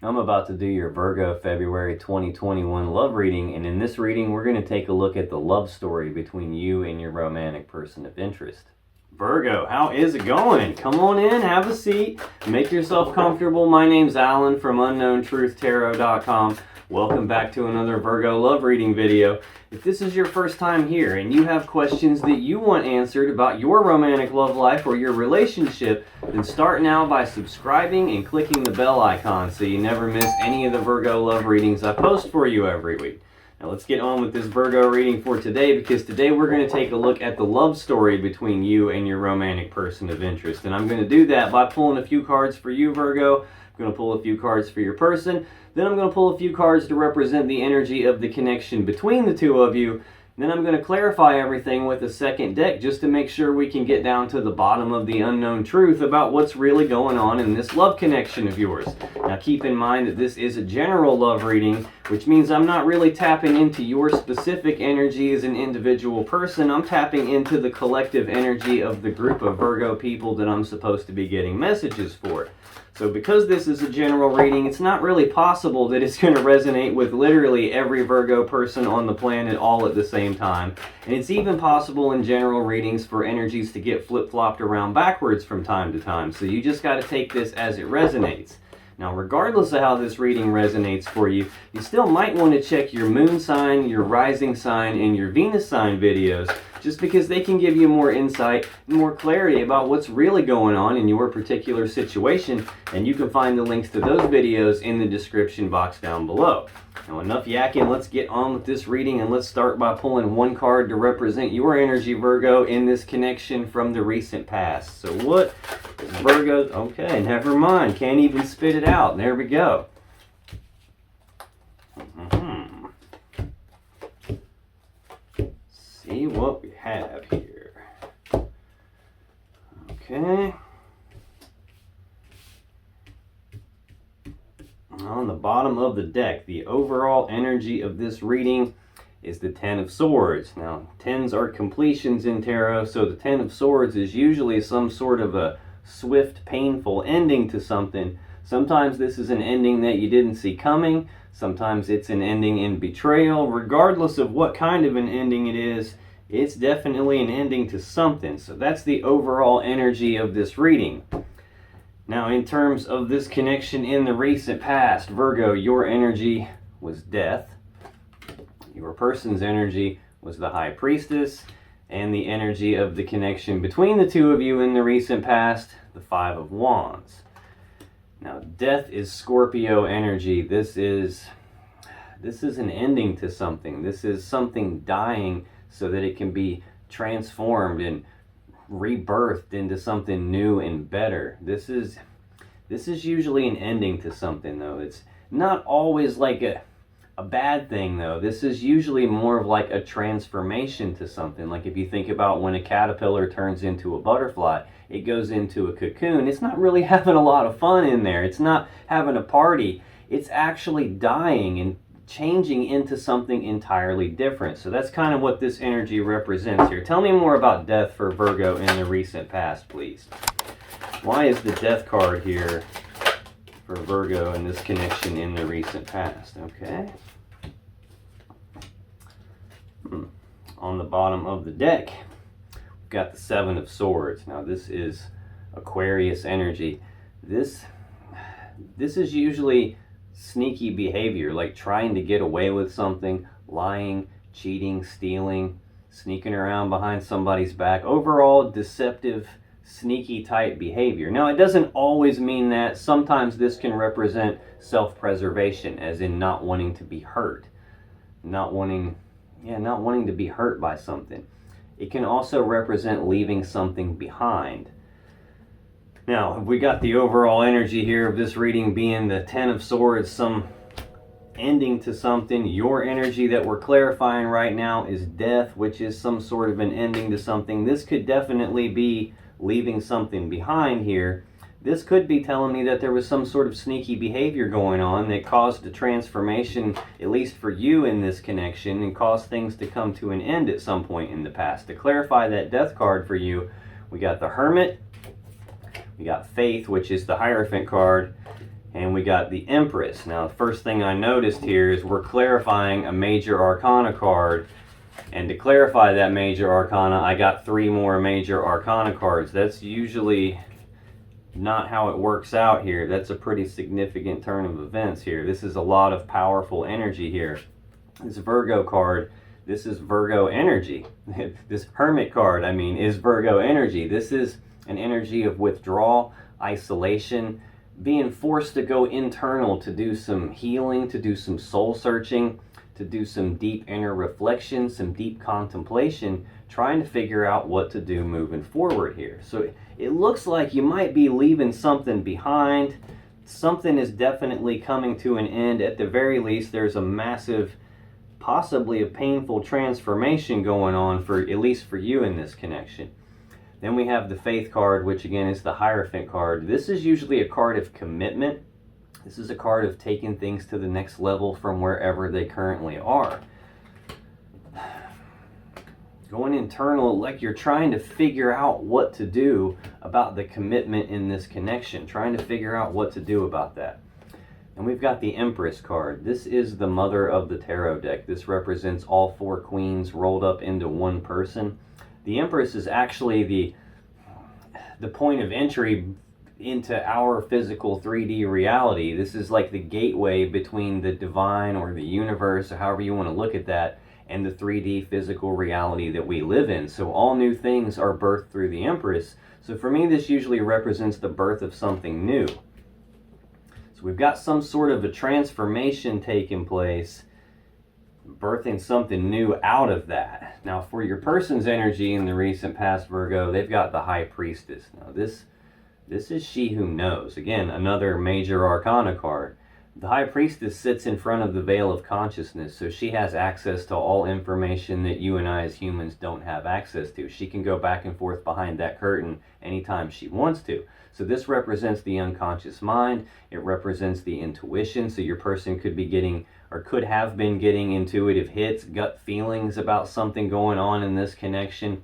I'm about to do your Virgo February 2021 love reading, and in this reading we're going to take a look at the love story between you and your romantic person of interest. Virgo, how is it going? Come on in, have a seat, make yourself comfortable. My name's Alan from UnknownTruthTarot.com. Welcome back to another Virgo love reading video. If this is your first time here and you have questions that you want answered about your romantic love life or your relationship, then start now by subscribing and clicking the bell icon so you never miss any of the Virgo love readings I post for you every week. Now let's get on with this Virgo reading for today, because today we're going to take a look at the love story between you and your romantic person of interest. And I'm going to do that by pulling a few cards for you, Virgo. I'm going to pull a few cards for your person. Then I'm going to pull a few cards to represent the energy of the connection between the two of you. Then I'm going to clarify everything with a second deck just to make sure we can get down to the bottom of the unknown truth about what's really going on in this love connection of yours. Now keep in mind that this is a general love reading, which means I'm not really tapping into your specific energy as an individual person. I'm tapping into the collective energy of the group of Virgo people that I'm supposed to be getting messages for. So because this is a general reading, it's not really possible that it's going to resonate with literally every Virgo person on the planet all at the same time. And it's even possible in general readings for energies to get flip-flopped around backwards from time to time. So you just got to take this as it resonates. Now, regardless of how this reading resonates for you, you still might want to check your moon sign, your rising sign, and your Venus sign videos, just because they can give you more insight and more clarity about what's really going on in your particular situation, and you can find the links to those videos in the description box down below. Now, enough yakking, let's get on with this reading, and let's start by pulling one card to represent your energy, Virgo, in this connection from the recent past. So what is Virgo? Okay, never mind. Can't even spit it out. There we go. See what we have here. Okay. On the bottom of the deck, the overall energy of this reading is the Ten of Swords. Now, tens are completions in tarot, so the Ten of Swords is usually some sort of a swift, painful ending to something. Sometimes this is an ending that you didn't see coming. Sometimes it's an ending in betrayal. Regardless of what kind of an ending it is, it's definitely an ending to something. So that's the overall energy of this reading. Now, in terms of this connection in the recent past, Virgo, your energy was death. Your person's energy was the High Priestess. And the energy of the connection between the two of you in the recent past, the Five of Wands. Now, death is Scorpio energy. This is an ending to something. This is something dying so that it can be transformed and rebirthed into something new and better. This is usually an ending to something, though. It's not always like a bad thing, though. This is usually more of like a transformation to something. Like if you think about when a caterpillar turns into a butterfly, it goes into a cocoon. It's not really having a lot of fun in there. It's not having a party. It's actually dying and changing into something entirely different. So that's kind of what this energy represents here. Tell me more about death for Virgo in the recent past, please. Why is the death card here for Virgo in this connection in the recent past? Okay. On the bottom of the deck, we've got the Seven of Swords. Now this is Aquarius energy. This is usually sneaky behavior, like trying to get away with something, lying, cheating, stealing, sneaking around behind somebody's back. Overall, deceptive, sneaky type behavior. Now, it doesn't always mean that. Sometimes this can represent self-preservation, as in not wanting to be hurt. Not wanting to be hurt by something. It can also represent leaving something behind. Now, we got the overall energy here of this reading being the Ten of Swords, some ending to something. Your energy that we're clarifying right now is death, which is some sort of an ending to something. This could definitely be leaving something behind here. This could be telling me that there was some sort of sneaky behavior going on that caused a transformation, at least for you in this connection, and caused things to come to an end at some point in the past. To clarify that death card for you, we got the Hermit, we got Faith, which is the Hierophant card, And we got the Empress. Now, the first thing I noticed here is we're clarifying a major arcana card. And to clarify that major arcana, I got 3 more major arcana cards. That's usually not how it works out here. That's a pretty significant turn of events here. This is a lot of powerful energy here. This Virgo card, this is Virgo energy. This Hermit card, I mean, is Virgo energy. This is an energy of withdrawal, isolation, being forced to go internal to do some healing, to do some soul searching, to do some deep inner reflection, some deep contemplation, trying to figure out what to do moving forward here. So it looks like you might be leaving something behind. Something is definitely coming to an end. At the very least, there's a massive, possibly a painful transformation going on, for at least for you in this connection. Then we have the Faith card, which again is the Hierophant card. This is usually a card of commitment. This is a card of taking things to the next level from wherever they currently are. Going internal, like you're trying to figure out what to do about the commitment in this connection. Trying to figure out what to do about that. And we've got the Empress card. This is the mother of the tarot deck. This represents all 4 queens rolled up into one person. The Empress is actually the point of entry into our physical 3D reality. This is like the gateway between the divine or the universe, or however you want to look at that, and the 3D physical reality that we live in. So all new things are birthed through the Empress. So for me, this usually represents the birth of something new. So we've got some sort of a transformation taking place, birthing something new out of that. Now, for your person's energy in the recent past, Virgo, they've got the High Priestess. Now, this is she who knows. Again, another major arcana card. The High Priestess sits in front of the veil of consciousness, so she has access to all information that you and I as humans don't have access to. She can go back and forth behind that curtain anytime she wants to. So this represents the unconscious mind. It represents the intuition. So your person could be getting, or could have been getting, intuitive hits, gut feelings about something going on in this connection.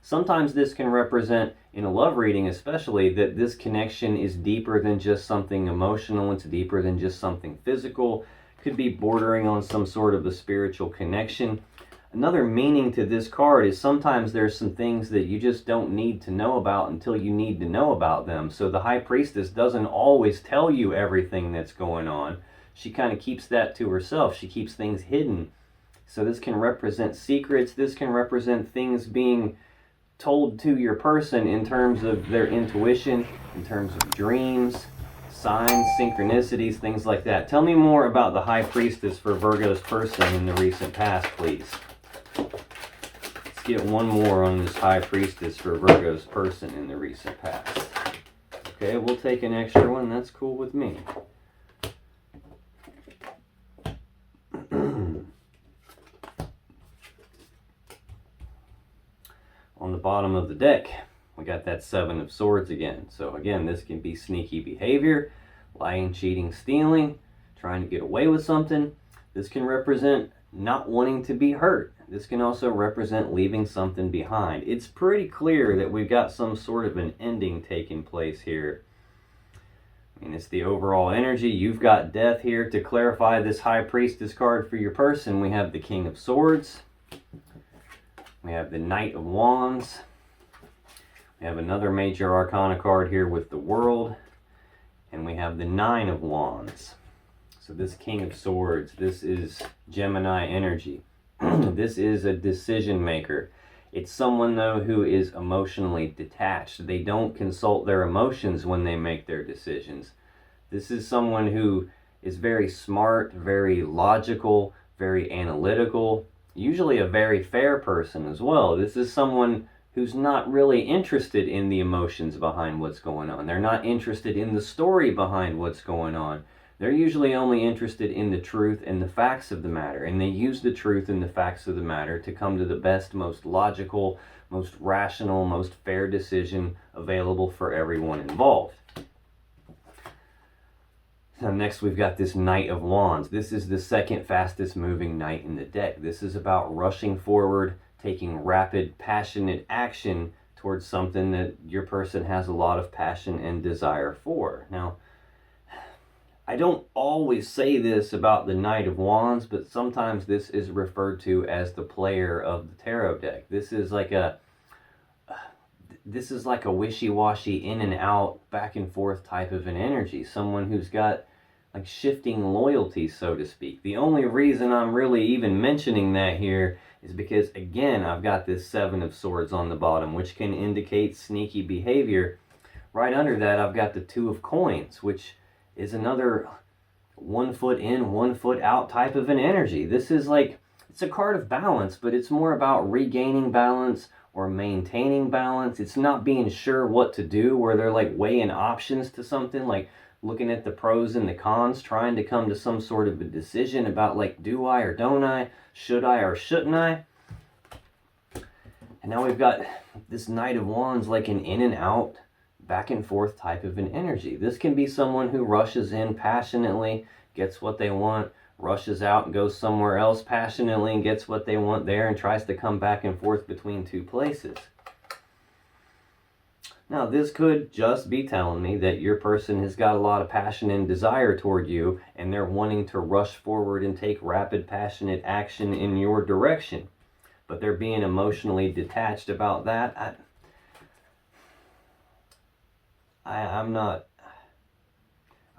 Sometimes this can represent, in a love reading especially, that this connection is deeper than just something emotional. It's deeper than just something physical. Could be bordering on some sort of a spiritual connection. Another meaning to this card is sometimes there's some things that you just don't need to know about until you need to know about them. So the High Priestess doesn't always tell you everything that's going on. She kind of keeps that to herself. She keeps things hidden. So this can represent secrets. This can represent things being told to your person in terms of their intuition, in terms of dreams, signs, synchronicities, things like that. Tell me more about the High Priestess for Virgo's person in the recent past, please. Let's get one more on this High Priestess for Virgo's person in the recent past. Okay, we'll take an extra one. That's cool with me. On the bottom of the deck, we got that 7 of Swords again. So again, this can be sneaky behavior, lying, cheating, stealing, trying to get away with something. This can represent not wanting to be hurt. This can also represent leaving something behind. It's pretty clear that we've got some sort of an ending taking place here. I mean, it's the overall energy. You've got death here. To clarify this High Priestess card for your person, we have the King of Swords. We have the Knight of Wands. We have another major arcana card here with the World. And we have the 9 of Wands. So this King of Swords, this is Gemini energy. This is a decision maker. It's someone, though, who is emotionally detached. They don't consult their emotions when they make their decisions. This is someone who is very smart, very logical, very analytical, usually a very fair person as well. This is someone who's not really interested in the emotions behind what's going on. They're not interested in the story behind what's going on. They're usually only interested in the truth and the facts of the matter, and they use the truth and the facts of the matter to come to the best, most logical, most rational, most fair decision available for everyone involved. Now next we've got this Knight of Wands. This is the second fastest moving knight in the deck. This is about rushing forward, taking rapid, passionate action towards something that your person has a lot of passion and desire for. Now, I don't always say this about the Knight of Wands, but sometimes this is referred to as the player of the tarot deck. This is like a wishy-washy, in and out, back and forth type of an energy. Someone who's got like shifting loyalty, so to speak. The only reason I'm really even mentioning that here is because, again, I've got this Seven of Swords on the bottom, which can indicate sneaky behavior. Right under that, I've got the Two of Coins, which is another 1 foot in, 1 foot out type of an energy. This is like, it's a card of balance, but it's more about regaining balance or maintaining balance. It's not being sure what to do, where they're like weighing options to something, like looking at the pros and the cons, trying to come to some sort of a decision about like, do I or don't I, should I or shouldn't I? And now we've got this Knight of Wands, like an in and out, back and forth type of an energy. This can be someone who rushes in passionately, gets what they want, rushes out and goes somewhere else passionately and gets what they want there, and tries to come back and forth between two places. Now, this could just be telling me that your person has got a lot of passion and desire toward you, and they're wanting to rush forward and take rapid, passionate action in your direction. But they're being emotionally detached about that.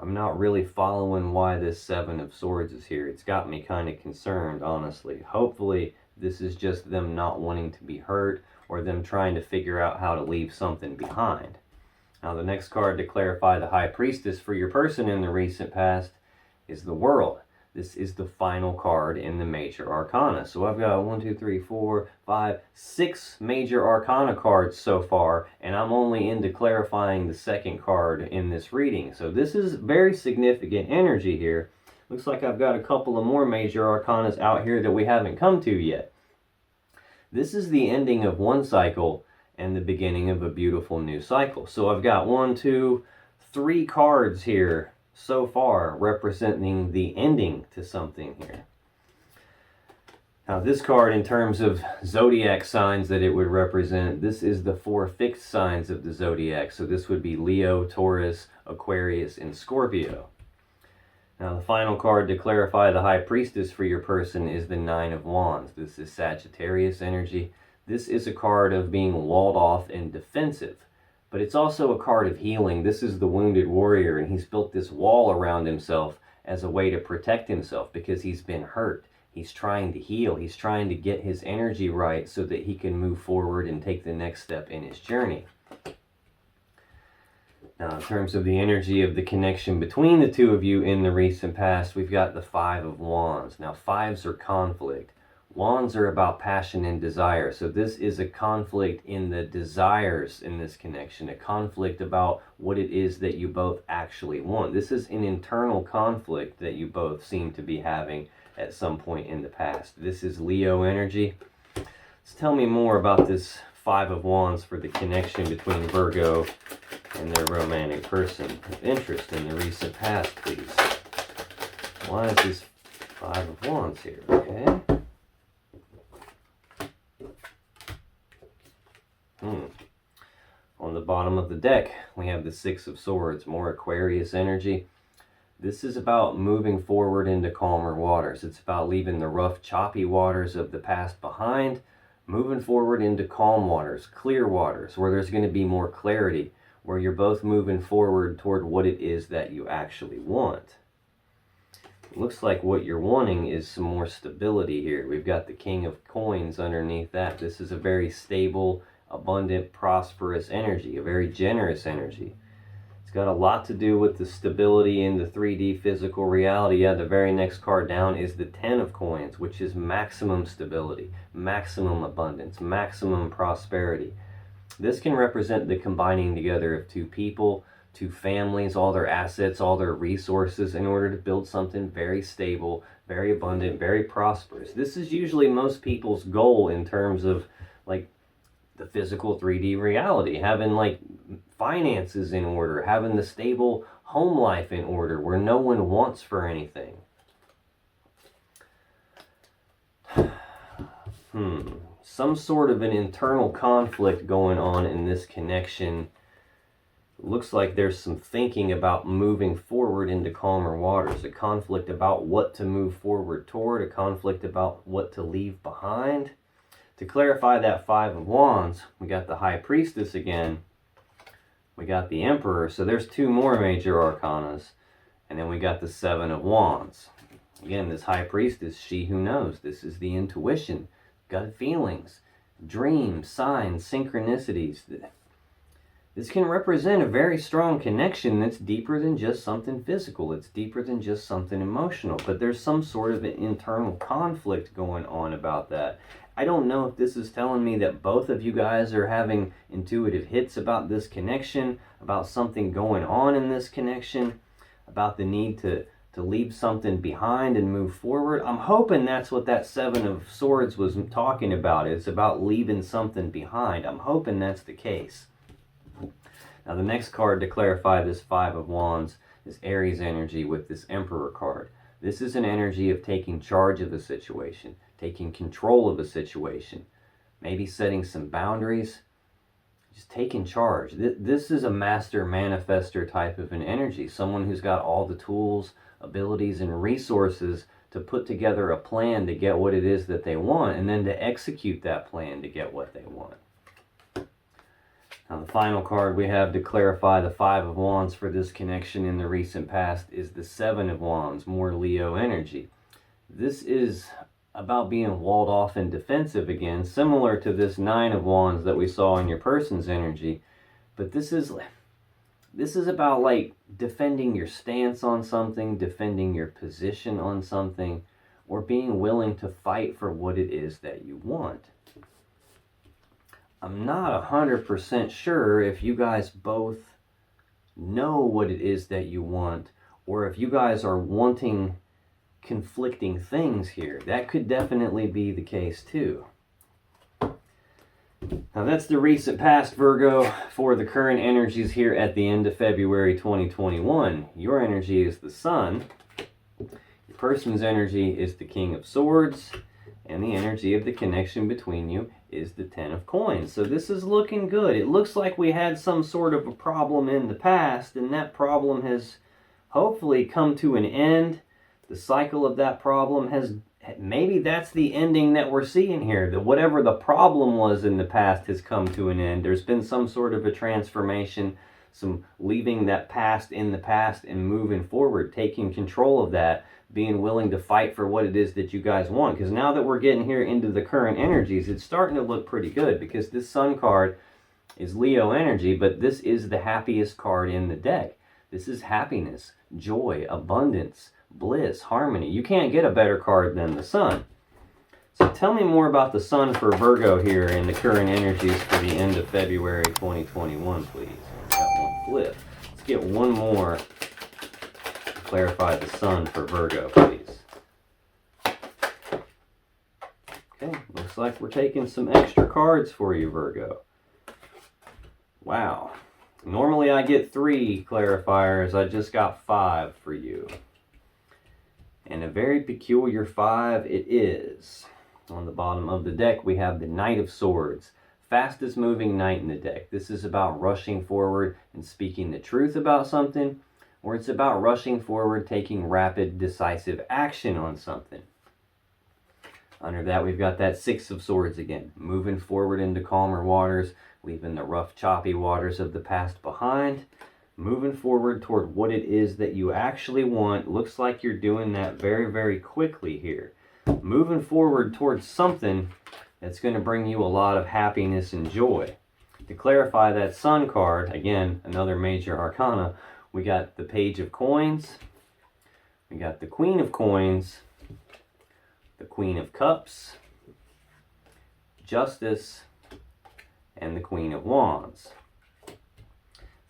I'm not really following why this Seven of Swords is here. It's got me kind of concerned, honestly. Hopefully, this is just them not wanting to be hurt, or them trying to figure out how to leave something behind. Now, the next card to clarify the High Priestess for your person in the recent past is the World. This is the final card in the Major Arcana. So I've got 1, 2, 3, 4, 5, 6 Major Arcana cards so far, and I'm only into clarifying the second card in this reading. So this is very significant energy here. Looks like I've got a couple of more Major Arcanas out here that we haven't come to yet. This is the ending of one cycle and the beginning of a beautiful new cycle. So I've got 1, 2, 3 cards here so far representing the ending to something here. Now, this card, in terms of zodiac signs that it would represent, this is the 4 fixed signs of the zodiac. So this would be Leo, Taurus, Aquarius, and Scorpio. Now, the final card to clarify the High Priestess for your person is the Nine of Wands. This is Sagittarius energy. This is a card of being walled off and defensive, but it's also a card of healing. This is the wounded warrior, and he's built this wall around himself as a way to protect himself because he's been hurt. He's trying to heal. He's trying to get his energy right so that he can move forward and take the next step in his journey. Now, in terms of the energy of the connection between the two of you in the recent past, we've got the Five of Wands. Now, fives are conflict. Wands are about passion and desire. So this is a conflict in the desires in this connection, a conflict about what it is that you both actually want. This is an internal conflict that you both seem to be having at some point in the past. This is Leo energy. Let's tell me more about this Five of Wands for the connection between Virgo and their romantic person of interest in the recent past, please. Why is this Five of Wands here? Okay. On the bottom of the deck, we have the Six of Swords, more Aquarius energy. This is about moving forward into calmer waters. It's about leaving the rough, choppy waters of the past behind, moving forward into calm waters, clear waters, where there's going to be more clarity, where you're both moving forward toward what it is that you actually want. It looks like what you're wanting is some more stability here. We've got the King of Coins underneath that. This is a very stable, abundant, prosperous energy, a very generous energy. It's got a lot to do with the stability in the 3D physical reality. Yeah, the very next card down is the Ten of Coins, which is maximum stability, maximum abundance, maximum prosperity. This can represent the combining together of two people, two families, all their assets, all their resources in order to build something very stable, very abundant, very prosperous. This is usually most people's goal in terms of like the physical 3D reality, having like finances in order, having the stable home life in order where no one wants for anything. Some sort of an internal conflict going on in this connection looks like there's some thinking about moving forward into calmer waters, a conflict about what to move forward toward, a conflict about what to leave behind. To clarify that Five of Wands, we got the High Priestess again, we got the Emperor, so there's two more major arcanas, and then we got the Seven of Wands. Again, this High Priestess, she who knows. This is the intuition, gut feelings, dreams, signs, synchronicities. This can represent a very strong connection that's deeper than just something physical. It's deeper than just something emotional. But there's some sort of an internal conflict going on about that. I don't know if this is telling me that both of you guys are having intuitive hits about this connection, about something going on in this connection, about the need to leave something behind and move forward. I'm hoping that's what that Seven of Swords was talking about. It's about leaving something behind. I'm hoping that's the case. Now the next card to clarify this Five of Wands is Aries energy with this Emperor card. This is an energy of taking charge of a situation, taking control of a situation, maybe setting some boundaries, just taking charge. This is a master manifester type of an energy, someone who's got all the tools, abilities, and resources to put together a plan to get what it is that they want, and then to execute that plan to get what they want. Now the final card we have to clarify the Five of Wands for this connection in the recent past is the Seven of Wands, more Leo energy. This is about being walled off and defensive again, similar to this Nine of Wands that we saw in your person's energy. But this is about like defending your stance on something, defending your position on something, or being willing to fight for what it is that you want. I'm not 100% sure if you guys both know what it is that you want, or if you guys are wanting conflicting things here. That could definitely be the case too. Now that's the recent past, Virgo. For the current energies here at the end of February 2021, your energy is the Sun, your person's energy is the King of Swords, and the energy of the connection between you is the Ten of Coins. So this is looking good. It looks like we had some sort of a problem in the past, and that problem has hopefully come to an end. The cycle of that problem has, maybe that's the ending that we're seeing here, that whatever the problem was in the past has come to an end. There's been some sort of a transformation, some leaving that past in the past and moving forward, taking control of that, being willing to fight for what it is that you guys want. Because now that we're getting here into the current energies, it's starting to look pretty good, because this Sun card is Leo energy, but this is the happiest card in the deck. This is happiness, joy, abundance, bliss, harmony. You can't get a better card than the Sun. So tell me more about the Sun for Virgo here in the current energies for the end of February 2021, please. Got one flip. Let's get one more to clarify the Sun for Virgo, please. Okay, looks like we're taking some extra cards for you, Virgo. Wow. Normally I get 3 clarifiers. I just got 5 for you. And a very peculiar 5 it is. On the bottom of the deck, we have the Knight of Swords. Fastest moving knight in the deck. This is about rushing forward and speaking the truth about something, or it's about rushing forward, taking rapid, decisive action on something. Under that, we've got that Six of Swords again. Moving forward into calmer waters, leaving the rough, choppy waters of the past behind. Moving forward toward what it is that you actually want. Looks like you're doing that very, very quickly here. Moving forward towards something that's going to bring you a lot of happiness and joy. To clarify that Sun card, again, another major arcana, we got the Page of Coins, we got the Queen of Coins, the Queen of Cups, Justice, and the Queen of Wands.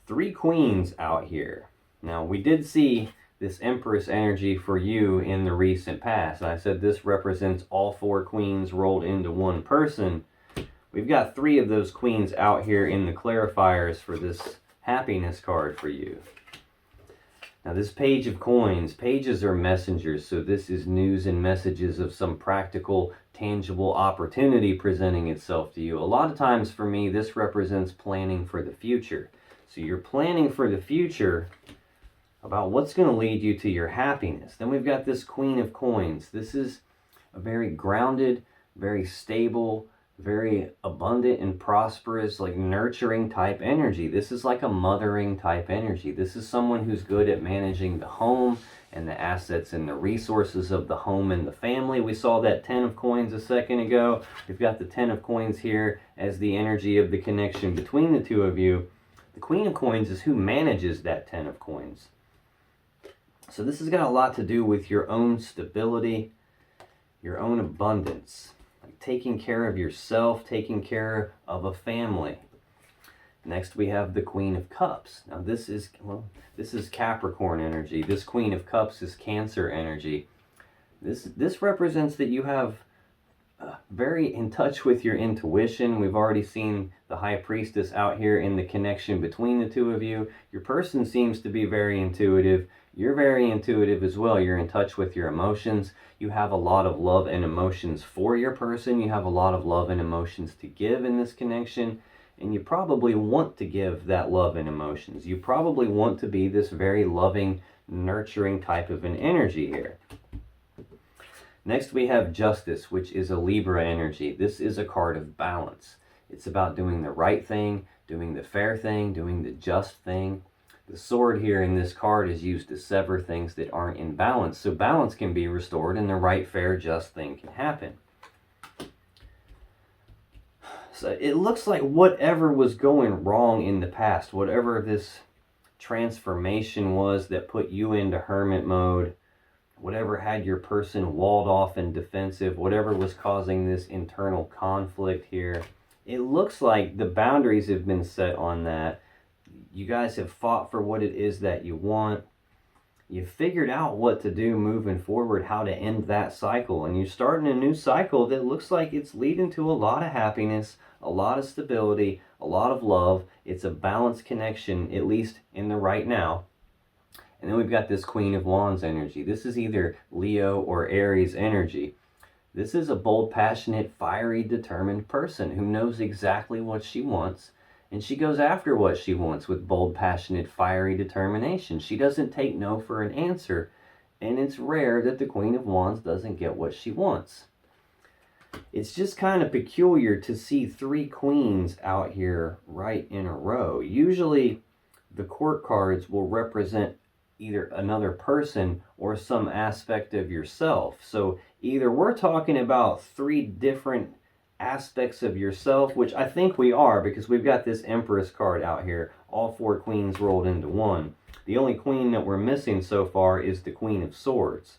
3 queens out here. Now, we did see this Empress energy for you in the recent past. I said this represents all 4 queens rolled into one person. We've got 3 of those queens out here in the clarifiers for this happiness card for you. Now, this Page of Coins, pages are messengers, so this is news and messages of some practical, tangible opportunity presenting itself to you. A lot of times for me, this represents planning for the future. So you're planning for the future about what's going to lead you to your happiness. Then we've got this Queen of Coins. This is a very grounded, very stable, very abundant and prosperous, like nurturing type energy. This is like a mothering type energy. This is someone who's good at managing the home and the assets and the resources of the home and the family. We saw that 10 of Coins a second ago. We've got the 10 of Coins here as the energy of the connection between the two of you. The Queen of Coins is who manages that 10 of Coins. So this has got a lot to do with your own stability, your own abundance, like taking care of yourself, taking care of a family. Next we have the Queen of Cups. Now this is Capricorn energy. This Queen of Cups is Cancer energy. This represents that you have very in touch with your intuition. We've already seen the High Priestess out here in the connection between the two of you. Your person seems to be very intuitive. You're very intuitive as well. You're in touch with your emotions. You have a lot of love and emotions for your person. You have a lot of love and emotions to give in this connection. And you probably want to give that love and emotions. You probably want to be this very loving, nurturing type of an energy here. Next we have Justice, which is a Libra energy. This is a card of balance. It's about doing the right thing, doing the fair thing, doing the just thing. The sword here in this card is used to sever things that aren't in balance. So balance can be restored and the right, fair, just thing can happen. So it looks like whatever was going wrong in the past, whatever this transformation was that put you into hermit mode, whatever had your person walled off and defensive, whatever was causing this internal conflict here, it looks like the boundaries have been set on that. You guys have fought for what it is that you want. You've figured out what to do moving forward, how to end that cycle. And you're starting a new cycle that looks like it's leading to a lot of happiness, a lot of stability, a lot of love. It's a balanced connection, at least in the right now. And then we've got this Queen of Wands energy. This is either Leo or Aries energy. This is a bold, passionate, fiery, determined person who knows exactly what she wants. And she goes after what she wants with bold, passionate, fiery determination. She doesn't take no for an answer. And it's rare that the Queen of Wands doesn't get what she wants. It's just kind of peculiar to see three queens out here right in a row. Usually the court cards will represent either another person or some aspect of yourself. So either we're talking about three different aspects of yourself, which I think we are because we've got this Empress card out here, all four queens rolled into one. The only queen that we're missing so far is the Queen of Swords.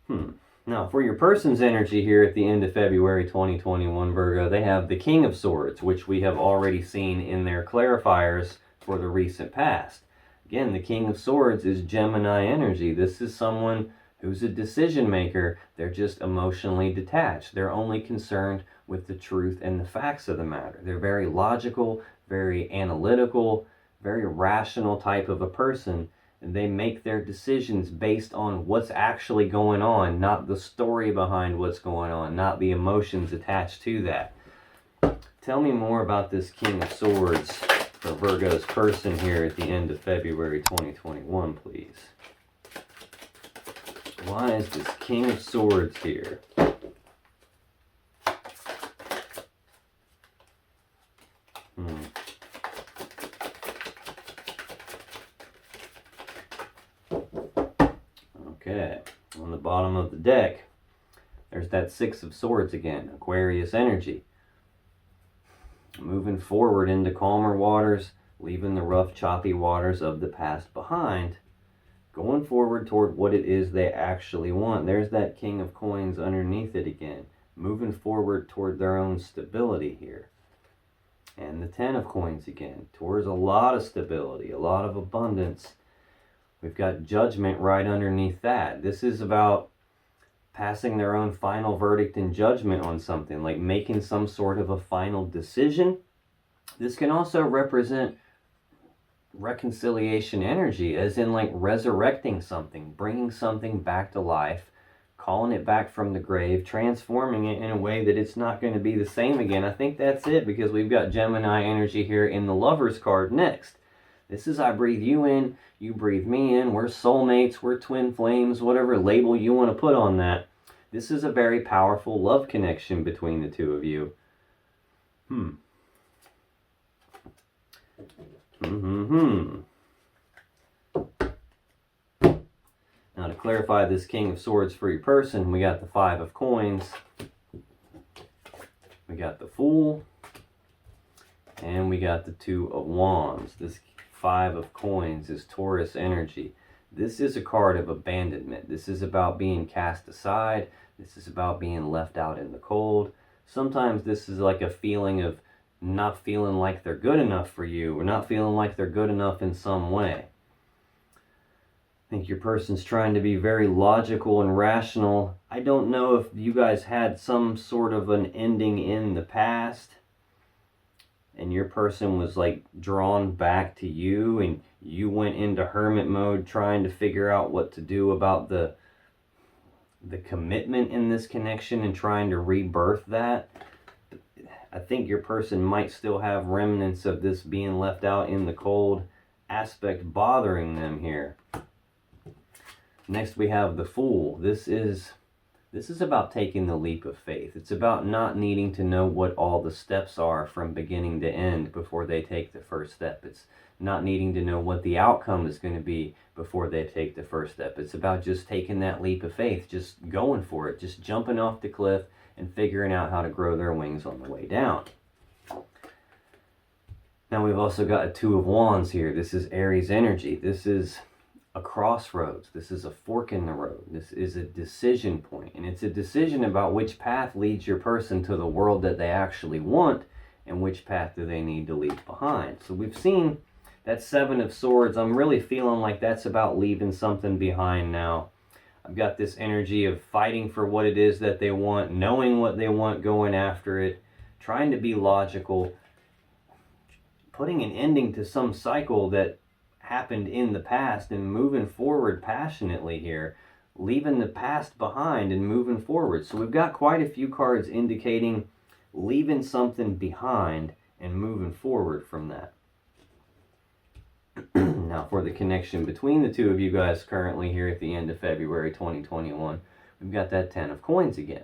Now, for your person's energy here at the end of February 2021, Virgo, they have the King of Swords, which we have already seen in their clarifiers for the recent past. Again, the King of Swords is Gemini energy. This is someone who's a decision maker. They're just emotionally detached. They're only concerned with the truth and the facts of the matter. They're very logical, very analytical, very rational type of a person. And they make their decisions based on what's actually going on, not the story behind what's going on, not the emotions attached to that. Tell me more about this King of Swords for Virgo's person here at the end of February 2021, please. Why is this King of Swords here? Okay, on the bottom of the deck, there's that Six of Swords again, Aquarius energy. Moving forward into calmer waters, leaving the rough, choppy waters of the past behind, going forward toward what it is they actually want. There's that King of Coins underneath it again, moving forward toward their own stability here. And the Ten of Coins again, towards a lot of stability, a lot of abundance. We've got Judgment right underneath that. This is about passing their own final verdict and judgment on something, like making some sort of a final decision. This can also represent reconciliation energy, as in like resurrecting something, bringing something back to life, calling it back from the grave, transforming it in a way that it's not going to be the same again. I think that's it, because we've got Gemini energy here in the Lovers card next. This is I breathe you in, you breathe me in, we're soulmates, we're twin flames, whatever label you want to put on that. This is a very powerful love connection between the two of you. Now, to clarify this King of Swords for your person, we got the Five of Coins, we got the Fool, and we got the Two of Wands. This Five of Coins is Taurus energy. This is a card of abandonment. This is about being cast aside. This is about being left out in the cold. Sometimes this is like a feeling of not feeling like they're good enough for you, or not feeling like they're good enough in some way. I think your person's trying to be very logical and rational. I don't know if you guys had some sort of an ending in the past, and your person was like drawn back to you, and you went into hermit mode trying to figure out what to do about the commitment in this connection and trying to rebirth that. I think your person might still have remnants of this being left out in the cold aspect bothering them here. Next we have the Fool. This is about taking the leap of faith. It's about not needing to know what all the steps are from beginning to end before they take the first step. It's not needing to know what the outcome is going to be before they take the first step. It's about just taking that leap of faith, just going for it, just jumping off the cliff and figuring out how to grow their wings on the way down. Now we've also got a Two of Wands here. This is Aries energy. This is a crossroads. This is a fork in the road. This is a decision point, and it's a decision about which path leads your person to the world that they actually want, and which path do they need to leave behind. So we've seen that Seven of Swords. I'm really feeling like that's about leaving something behind now. I've got this energy of fighting for what it is that they want, knowing what they want, going after it, trying to be logical, putting an ending to some cycle that happened in the past and moving forward passionately here, leaving the past behind and moving forward. So we've got quite a few cards indicating leaving something behind and moving forward from that. Now for the connection between the two of you guys currently here at the end of February 2021, we've got that Ten of Coins again.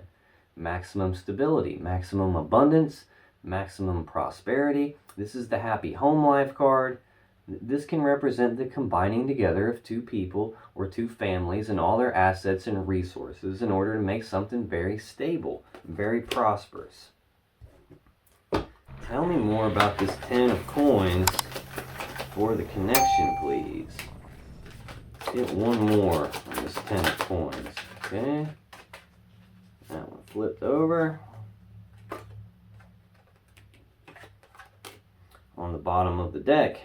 Maximum stability, maximum abundance, maximum prosperity. This is the happy home life card. This can represent the combining together of two people or two families and all their assets and resources in order to make something very stable, very prosperous. Tell me more about this Ten of Coins for the connection, please. Let's get one more on this Ten of Coins. Okay. That one flipped over. On the bottom of the deck,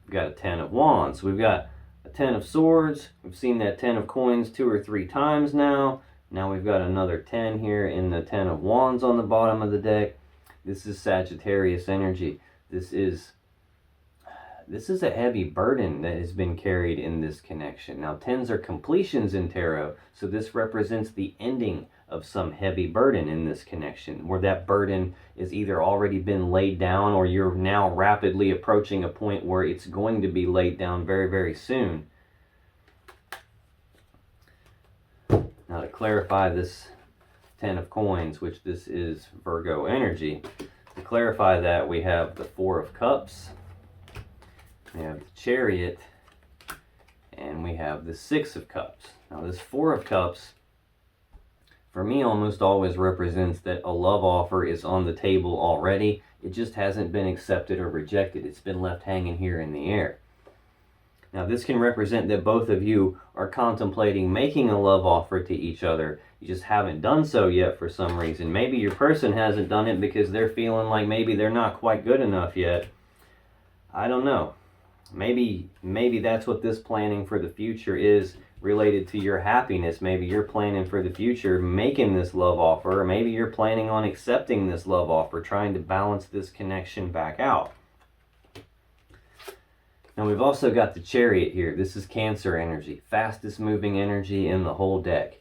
we've got a Ten of Wands. So we've got a Ten of Swords. We've seen that Ten of Coins 2 or 3 times now. Now we've got another 10 here in the Ten of Wands on the bottom of the deck. This is Sagittarius energy. This is a heavy burden that has been carried in this connection. Now, tens are completions in tarot, so this represents the ending of some heavy burden in this connection, where that burden is either already been laid down or you're now rapidly approaching a point where it's going to be laid down very, very soon. Now, to clarify this Ten of Coins, which this is Virgo energy, to clarify that, we have the Four of Cups, we have the Chariot, and we have the Six of Cups. Now this Four of Cups, for me, almost always represents that a love offer is on the table already. It just hasn't been accepted or rejected. It's been left hanging here in the air. Now this can represent that both of you are contemplating making a love offer to each other. You just haven't done so yet for some reason. Maybe your person hasn't done it because they're feeling like maybe they're not quite good enough yet. I don't know. Maybe that's what this planning for the future is related to your happiness. Maybe you're planning for the future, making this love offer, or maybe you're planning on accepting this love offer, trying to balance this connection back out. Now we've also got the Chariot here. This is Cancer energy, fastest moving energy in the whole deck.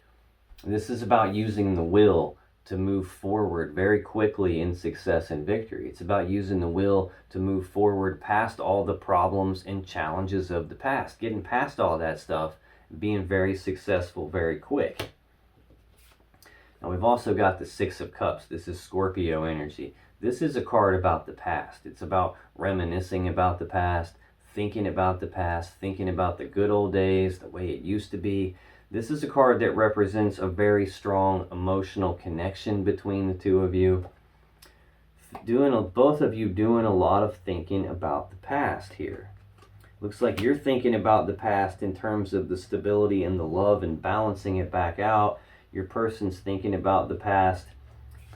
This is about using the will to move forward very quickly in success and victory. It's about using the will to move forward past all the problems and challenges of the past, getting past all that stuff, being very successful very quick. Now we've also got the Six of Cups. This is Scorpio energy. This is a card about the past. It's about reminiscing about the past, thinking about the past, thinking about the good old days, the way it used to be. This is a card that represents a very strong emotional connection between the two of you. Both of you doing a lot of thinking about the past here. Looks like you're thinking about the past in terms of the stability and the love and balancing it back out. Your person's thinking about the past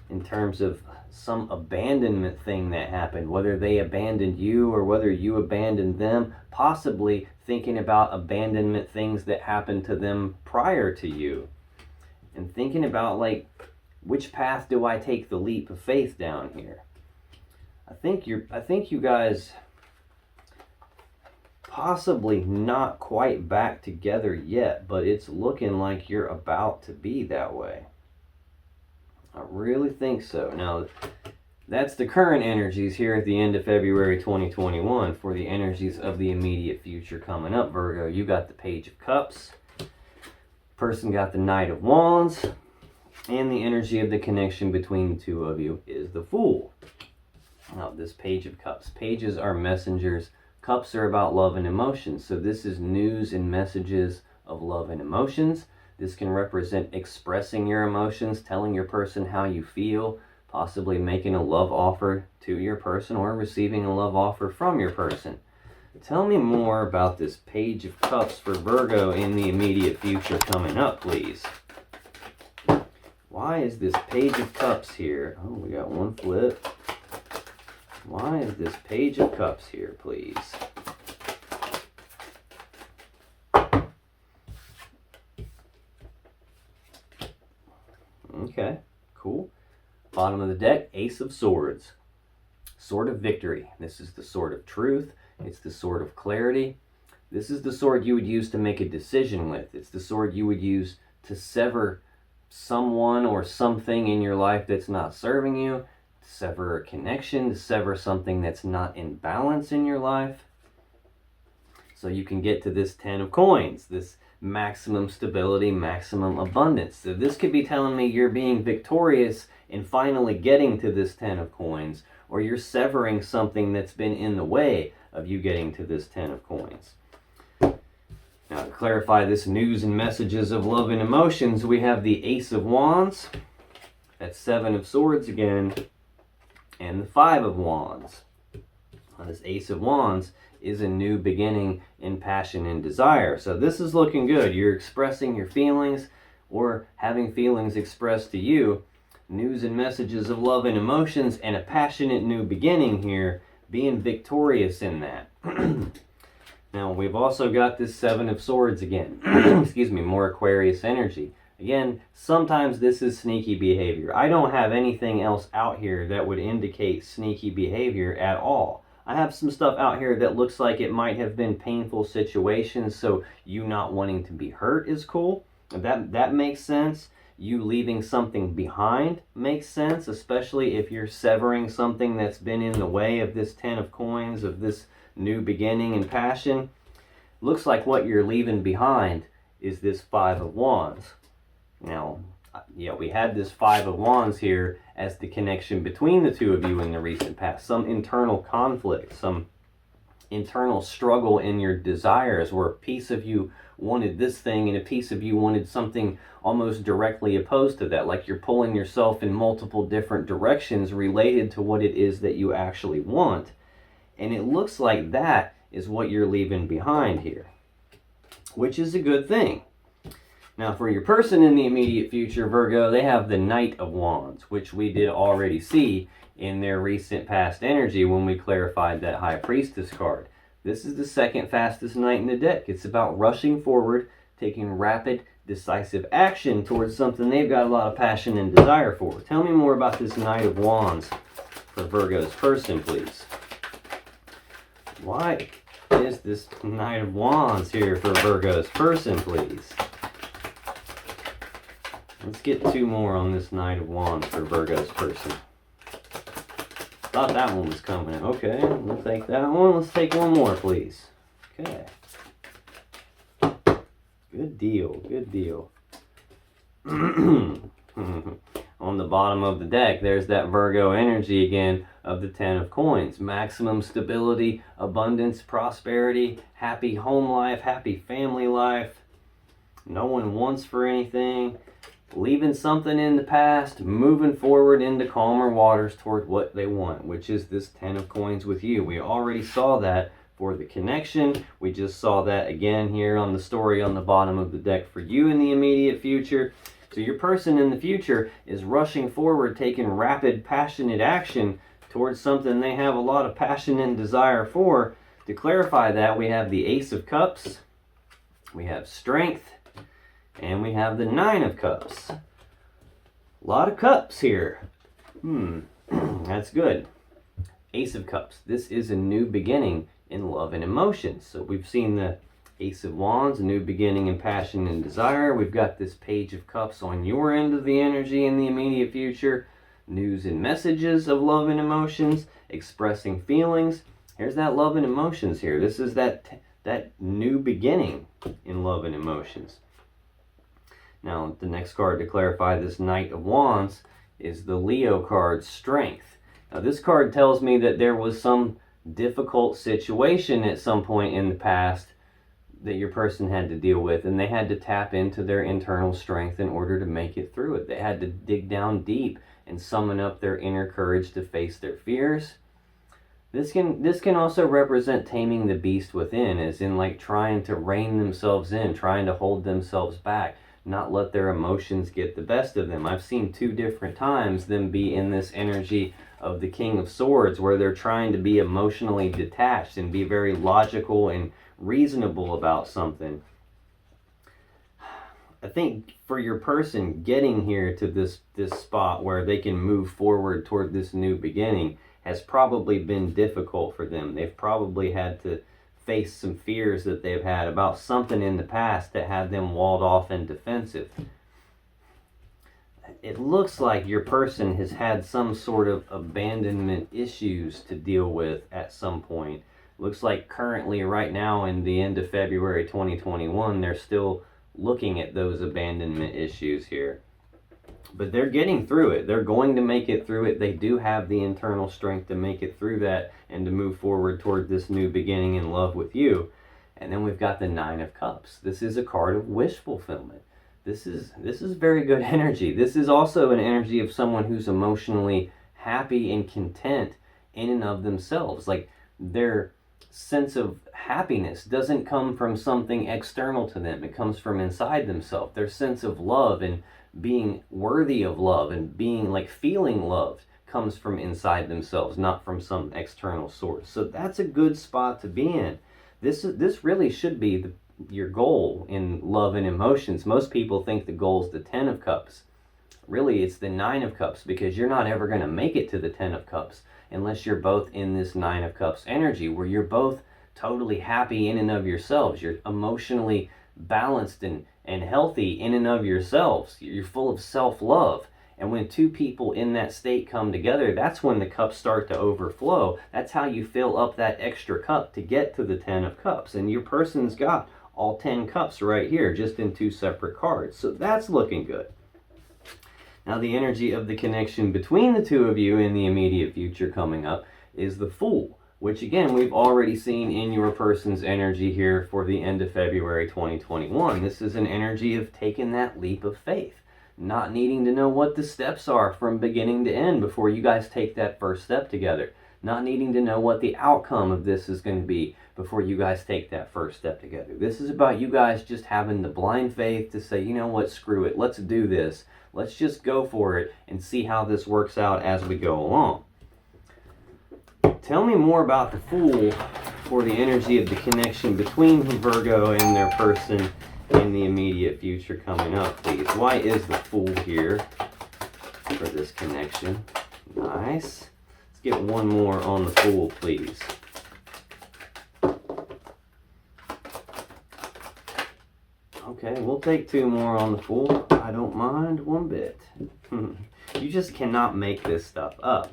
in terms of some abandonment thing that happened, whether they abandoned you or whether you abandoned them, possibly thinking about abandonment things that happened to them prior to you, and thinking about, like, which path do I take the leap of faith down here? I think you guys possibly not quite back together yet, but it's looking like you're about to be that way. I really think so. Now, that's the current energies here at the end of February 2021. For the energies of the immediate future coming up, Virgo, you got the Page of Cups. Person got the Knight of Wands. And the energy of the connection between the two of you is the Fool. Now, this Page of Cups. Pages are messengers. Cups are about love and emotions. So this is news and messages of love and emotions. This can represent expressing your emotions, telling your person how you feel, possibly making a love offer to your person or receiving a love offer from your person. Tell me more about this Page of Cups for Virgo in the immediate future coming up, please. Why is this Page of Cups here? Oh, we got one flip. Why is this Page of Cups here, please? Okay, cool. Bottom of the deck, Ace of Swords. Sword of Victory. This is the sword of truth. It's the sword of clarity. This is the sword you would use to make a decision with. It's the sword you would use to sever someone or something in your life that's not serving you, to sever a connection, to sever something that's not in balance in your life. So you can get to this 10 of coins, this maximum stability, maximum abundance. So this could be telling me you're being victorious in finally getting to this 10 of coins, or you're severing something that's been in the way of you getting to this 10 of coins. Now, to clarify this news and messages of love and emotions, we have the Ace of Wands, that's 7 of Swords again, and the 5 of Wands. Now, this Ace of Wands is a new beginning in passion and desire. So this is looking good. You're expressing your feelings or having feelings expressed to you. News and messages of love and emotions and a passionate new beginning here, being victorious in that. Now, we've also got this 7 of Swords again. Excuse me, more Aquarius energy. Again, sometimes this is sneaky behavior. I don't have anything else out here that would indicate sneaky behavior at all. I have some stuff out here that looks like it might have been painful situations, so you not wanting to be hurt is cool. That makes sense. You leaving something behind makes sense, especially if you're severing something that's been in the way of this 10 of coins, of this new beginning and passion. Looks like what you're leaving behind is this 5 of Wands. Now, yeah, we had this 5 of Wands here as the connection between the two of you in the recent past. Some internal conflict, some internal struggle in your desires, where a piece of you wanted this thing and a piece of you wanted something almost directly opposed to that. Like you're pulling yourself in multiple different directions related to what it is that you actually want. And it looks like that is what you're leaving behind here, which is a good thing. Now, for your person in the immediate future, Virgo, they have the Knight of Wands, which we did already see in their recent past energy when we clarified that High Priestess card. This is the second fastest knight in the deck. It's about rushing forward, taking rapid, decisive action towards something they've got a lot of passion and desire for. Tell me more about this Knight of Wands for Virgo's person, please. Why is this Knight of Wands here for Virgo's person, please? Let's get 2 more on this Knight of Wands for Virgo's person. Thought that one was coming. Okay, we'll take that one. Let's take 1 more, please. Okay. Good deal, good deal. On the bottom of the deck, there's that Virgo energy again of the 10 of coins. Maximum stability, abundance, prosperity, happy home life, happy family life. No one wants for anything. Leaving something in the past, moving forward into calmer waters toward what they want, which is this 10 of coins with you. We already saw that for the connection. We just saw that again here on the story on the bottom of the deck for you in the immediate future. So your person in the future is rushing forward, taking rapid, passionate action towards something they have a lot of passion and desire for. To clarify that, we have the Ace of Cups, we have Strength, and we have the 9 of Cups. A lot of cups here. That's good. Ace of Cups. This is a new beginning in love and emotions. So we've seen the Ace of Wands, a new beginning in passion and desire. We've got this Page of Cups on your end of the energy in the immediate future. News and messages of love and emotions, expressing feelings. Here's that love and emotions here. This is that new beginning in love and emotions. Now, the next card to clarify this Knight of Wands is the Leo card, Strength. Now, this card tells me that there was some difficult situation at some point in the past that your person had to deal with, and they had to tap into their internal strength in order to make it through it. They had to dig down deep and summon up their inner courage to face their fears. This can also represent taming the beast within, as in like trying to rein themselves in, trying to hold themselves back, not let their emotions get the best of them. I've seen 2 different times them be in this energy of the King of Swords, where they're trying to be emotionally detached and be very logical and reasonable about something. I think for your person, getting here to this spot where they can move forward toward this new beginning has probably been difficult for them. They've probably had to face some fears that they've had about something in the past that had them walled off and defensive. It looks like your person has had some sort of abandonment issues to deal with at some point. Looks like currently right now in the end of February 2021, they're still looking at those abandonment issues here. But they're getting through it. They're going to make it through it. They do have the internal strength to make it through that and to move forward toward this new beginning in love with you. And then we've got the 9 of Cups. This is a card of wish fulfillment. This is very good energy. This is also an energy of someone who's emotionally happy and content in and of themselves. Like their sense of happiness doesn't come from something external to them. It comes from inside themselves. Their sense of love and being worthy of love and being like feeling loved comes from inside themselves, not from some external source. So that's a good spot to be in. This really should be your goal in love and emotions. Most people think the goal is the 10 of Cups. Really, it's the 9 of Cups, because you're not ever going to make it to the 10 of Cups unless you're both in this 9 of Cups energy, where you're both totally happy in and of yourselves. You're emotionally balanced and healthy in and of yourselves. You're full of self-love. And when 2 people in that state come together, that's when the cups start to overflow. That's how you fill up that extra cup to get to the 10 of Cups. And your person's got all 10 cups right here, just in 2 separate cards. So that's looking good. Now the energy of the connection between the 2 of you in the immediate future coming up is the Fool, which again, we've already seen in your person's energy here for the end of February 2021. This is an energy of taking that leap of faith, not needing to know what the steps are from beginning to end before you guys take that first step together, not needing to know what the outcome of this is going to be before you guys take that first step together. This is about you guys just having the blind faith to say, you know what, screw it, let's do this. Let's just go for it and see how this works out as we go along. Tell me more about the Fool for the energy of the connection between Virgo and their person in the immediate future coming up, please. Why is the Fool here for this connection? Nice. Let's get one more on the Fool, please. Okay, we'll take 2 more on the Fool. I don't mind one bit. You just cannot make this stuff up.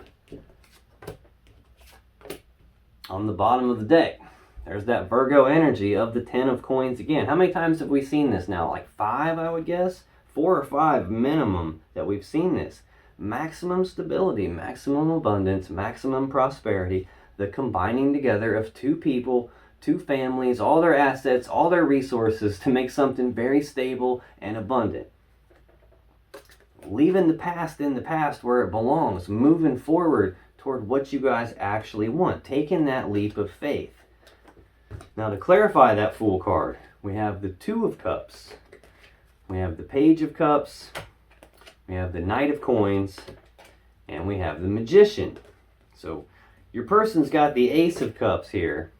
On the bottom of the deck, there's that Virgo energy of the 10 of coins again. How many times have we seen this now? Like 5, I would guess? 4 or 5 minimum that we've seen this. Maximum stability, maximum abundance, maximum prosperity. The combining together of 2 people, 2 families, all their assets, all their resources to make something very stable and abundant. Leaving the past in the past where it belongs, moving forward toward what you guys actually want, taking that leap of faith. Now to clarify that Fool card, we have the 2 of Cups, we have the Page of Cups, we have the Knight of Coins, and we have the Magician. So your person's got the Ace of Cups here.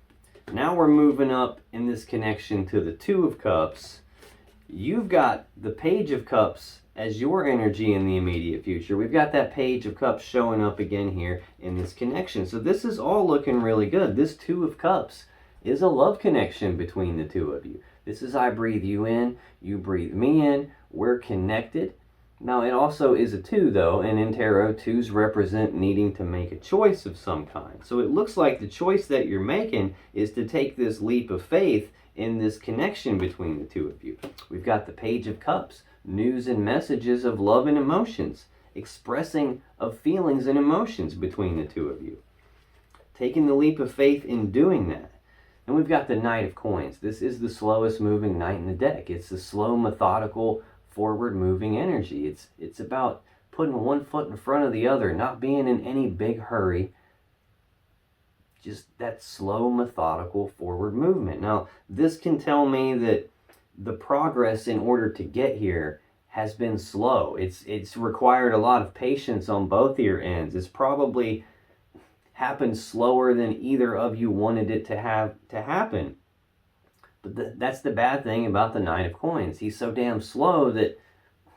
Now we're moving up in this connection to the 2 of Cups. You've got the Page of Cups as your energy in the immediate future. We've got that Page of Cups showing up again here in this connection. So this is all looking really good. This 2 of Cups is a love connection between the 2 of you. This is I breathe you in, you breathe me in, we're connected. Now it also is a 2 though, and in tarot 2s represent needing to make a choice of some kind. So it looks like the choice that you're making is to take this leap of faith in this connection between the 2 of you. We've got the Page of Cups, news and messages of love and emotions, expressing of feelings and emotions between the 2 of you. Taking the leap of faith in doing that. And we've got the Knight of Coins. This is the slowest moving knight in the deck. It's the slow, methodical, forward moving energy. It's about putting one foot in front of the other, not being in any big hurry. Just that slow, methodical forward movement. Now, this can tell me that the progress in order to get here has been slow. It's required a lot of patience on both your ends. It's probably happened slower than either of you wanted it to happen. But that's the bad thing about the Knight of Coins. He's so damn slow that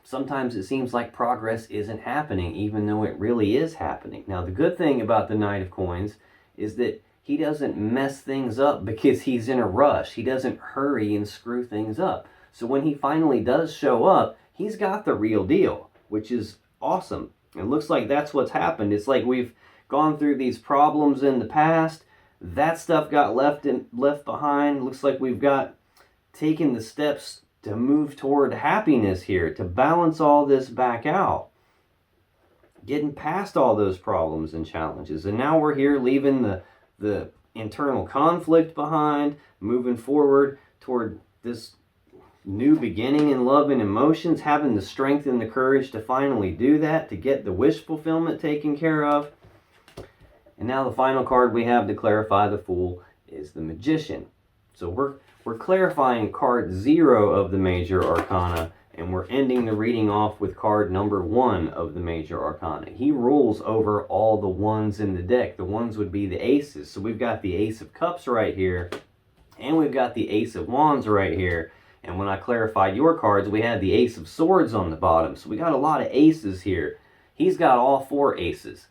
sometimes it seems like progress isn't happening, even though it really is happening. Now, the good thing about the Knight of Coins is that he doesn't mess things up because he's in a rush. He doesn't hurry and screw things up. So when he finally does show up, he's got the real deal, which is awesome. It looks like that's what's happened. It's like we've gone through these problems in the past. That stuff got left behind. Looks like we've got taken the steps to move toward happiness here, to balance all this back out. Getting past all those problems and challenges. And now we're here leaving the internal conflict behind, moving forward toward this new beginning in love and emotions, having the strength and the courage to finally do that, to get the wish fulfillment taken care of. And now the final card we have to clarify the Fool is the Magician. So we're clarifying card 0 of the Major Arcana, and we're ending the reading off with card number 1 of the Major Arcana. He rules over all the 1s in the deck. The 1s would be the aces. So we've got the Ace of Cups right here, and we've got the Ace of Wands right here. And when I clarified your cards, we had the Ace of Swords on the bottom. So we got a lot of aces here. He's got all 4 aces.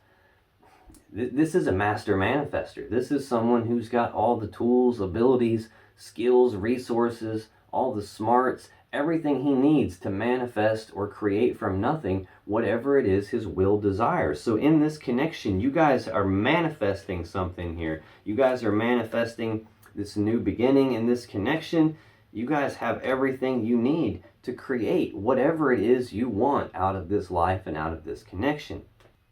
This is a master manifester. This is someone who's got all the tools, abilities, skills, resources, all the smarts, everything he needs to manifest or create from nothing whatever it is his will desires. So in this connection, you guys are manifesting something here. You guys are manifesting this new beginning in this connection. You guys have everything you need to create whatever it is you want out of this life and out of this connection.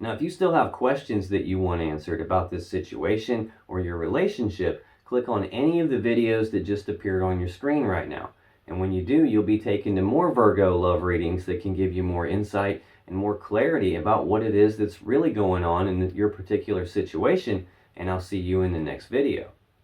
Now, if you still have questions that you want answered about this situation or your relationship, click on any of the videos that just appeared on your screen right now. And when you do, you'll be taken to more Virgo love readings that can give you more insight and more clarity about what it is that's really going on in your particular situation. And I'll see you in the next video.